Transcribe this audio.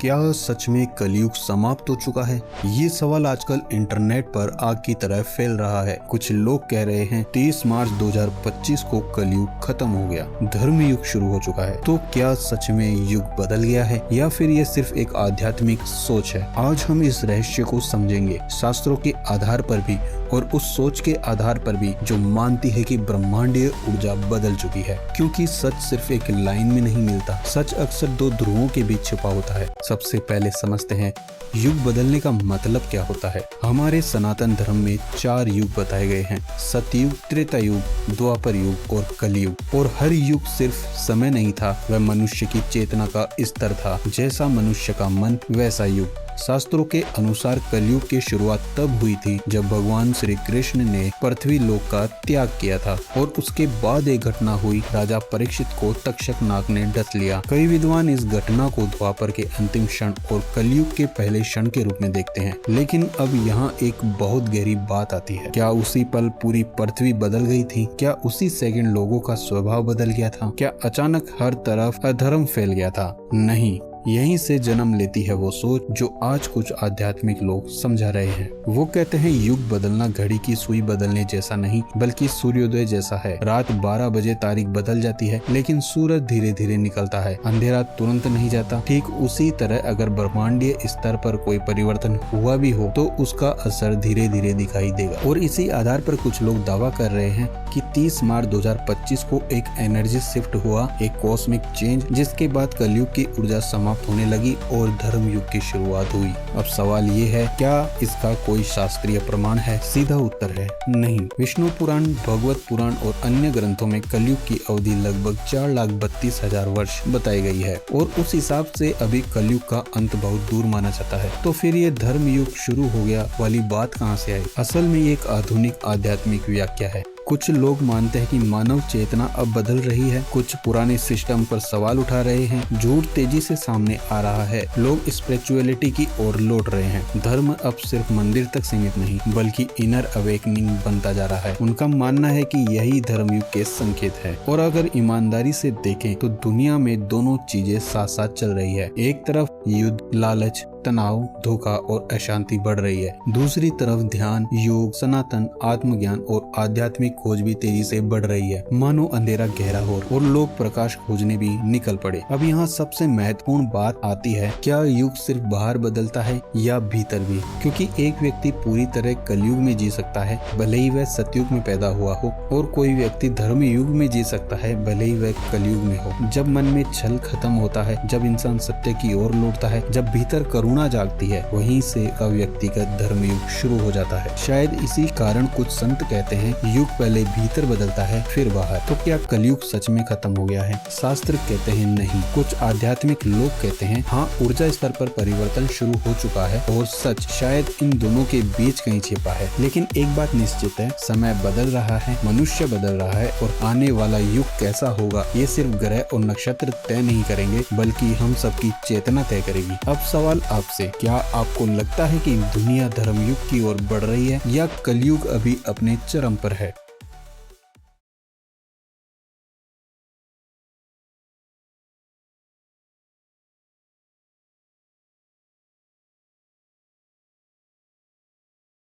क्या सच में कलयुग समाप्त हो चुका है? ये सवाल आजकल इंटरनेट पर आग की तरह फैल रहा है। कुछ लोग कह रहे हैं 30 मार्च 2025 को कलयुग खत्म हो गया, धर्म युग शुरू हो चुका है। तो क्या सच में युग बदल गया है या फिर ये सिर्फ एक आध्यात्मिक सोच है? आज हम इस रहस्य को समझेंगे, शास्त्रों के आधार पर भी और उस सोच के आधार पर भी जो मानती है कि ब्रह्मांडीय ऊर्जा बदल चुकी है। क्योंकि सच सिर्फ एक लाइन में नहीं मिलता, सच अक्सर दो ध्रुवों के बीच छिपा होता है। सबसे पहले समझते हैं युग बदलने का मतलब क्या होता है। हमारे सनातन धर्म में 4 युग बताए गए हैं: सतयुग, त्रेता युग, द्वापर युग और कलयुग। और हर युग सिर्फ समय नहीं था, वह मनुष्य की चेतना का स्तर था। जैसा मनुष्य का मन वैसा युग। शास्त्रों के अनुसार कलयुग की शुरुआत तब हुई थी जब भगवान श्री कृष्ण ने पृथ्वी लोक का त्याग किया था। और उसके बाद एक घटना हुई, राजा परीक्षित को तक्षक नाग ने डस लिया। कई विद्वान इस घटना को द्वापर के अंतिम क्षण और कलयुग के पहले क्षण के रूप में देखते हैं। लेकिन अब यहाँ एक बहुत गहरी बात आती है। क्या उसी पल पूरी पृथ्वी बदल गई थी? क्या उसी सेकंड लोगों का स्वभाव बदल गया था? क्या अचानक हर तरफ अधर्म फैल गया था? नहीं, यहीं से जन्म लेती है वो सोच जो आज कुछ आध्यात्मिक लोग समझा रहे हैं। वो कहते हैं युग बदलना घड़ी की सुई बदलने जैसा नहीं, बल्कि सूर्योदय जैसा है। रात 12 बजे तारीख बदल जाती है, लेकिन सूरज धीरे धीरे निकलता है। अंधेरा तुरंत नहीं जाता। ठीक उसी तरह अगर ब्रह्मांडीय स्तर पर कोई परिवर्तन हुआ भी हो तो उसका असर धीरे धीरे दिखाई देगा। और इसी आधार पर कुछ लोग दावा कर रहे हैं कि 30 मार्च 2025 को एक एनर्जी शिफ्ट हुआ, एक कॉस्मिक चेंज, जिसके बाद कलयुग की ऊर्जा समाप्त होने लगी और धर्म युग की शुरुआत हुई। अब सवाल ये है, क्या इसका कोई शास्त्रीय प्रमाण है? सीधा उत्तर है नहीं। विष्णु पुराण, भगवत पुराण और अन्य ग्रंथों में कलयुग की अवधि लगभग 4,32,000 वर्ष बताई गई है और उस हिसाब से अभी कलयुग का अंत बहुत दूर माना जाता है। तो फिर ये धर्म युग शुरू हो गया वाली बात कहाँ से आई? असल में ये एक आधुनिक आध्यात्मिक व्याख्या है। कुछ लोग मानते हैं कि मानव चेतना अब बदल रही है, कुछ पुराने सिस्टम पर सवाल उठा रहे हैं, झूठ तेजी से सामने आ रहा है, लोग स्पिरिचुअलिटी की ओर लौट रहे हैं। धर्म अब सिर्फ मंदिर तक सीमित नहीं बल्कि इनर अवेकनिंग बनता जा रहा है। उनका मानना है कि यही धर्म युग के संकेत है। और अगर ईमानदारी से देखें तो दुनिया में दोनों चीजें साथ साथ चल रही है। एक तरफ युद्ध, लालच, तनाव, धोखा और अशांति बढ़ रही है। दूसरी तरफ ध्यान, योग, सनातन, आत्मज्ञान और आध्यात्मिक खोज भी तेजी से बढ़ रही है। मानो अंधेरा गहरा हो और लोग प्रकाश खोजने भी निकल पड़े। अब यहाँ सबसे महत्वपूर्ण बात आती है, क्या युग सिर्फ बाहर बदलता है या भीतर भी? क्योंकि एक व्यक्ति पूरी तरह कलयुग में जी सकता है भले ही वह सतयुग में पैदा हुआ हो, और कोई व्यक्ति धर्म युग में जी सकता है भले ही वह कलयुग में हो। जब मन में छल खत्म होता है, जब इंसान सत्य की ओर लौटता है, जब भीतर करुणा जागती है, वहीं से का व्यक्तिगत धर्म युग शुरू हो जाता है। शायद इसी कारण कुछ संत कहते हैं युग पहले भीतर बदलता है फिर बाहर। तो क्या कलयुग सच में खत्म हो गया है? शास्त्र कहते हैं नहीं। कुछ आध्यात्मिक लोग कहते हैं हाँ, ऊर्जा स्तर पर परिवर्तन शुरू हो चुका है और सच शायद इन दोनों के बीच कहीं छिपा है। लेकिन एक बात निश्चित है, समय बदल रहा है, मनुष्य बदल रहा है और आने वाला युग कैसा होगा ये सिर्फ ग्रह और नक्षत्र तय नहीं करेंगे बल्कि हम सबकी चेतना तय करेगी। अब सवाल आपसे, क्या आपको लगता है कि दुनिया धर्म युग की ओर बढ़ रही है या कलयुग अभी अपने चरम पर है?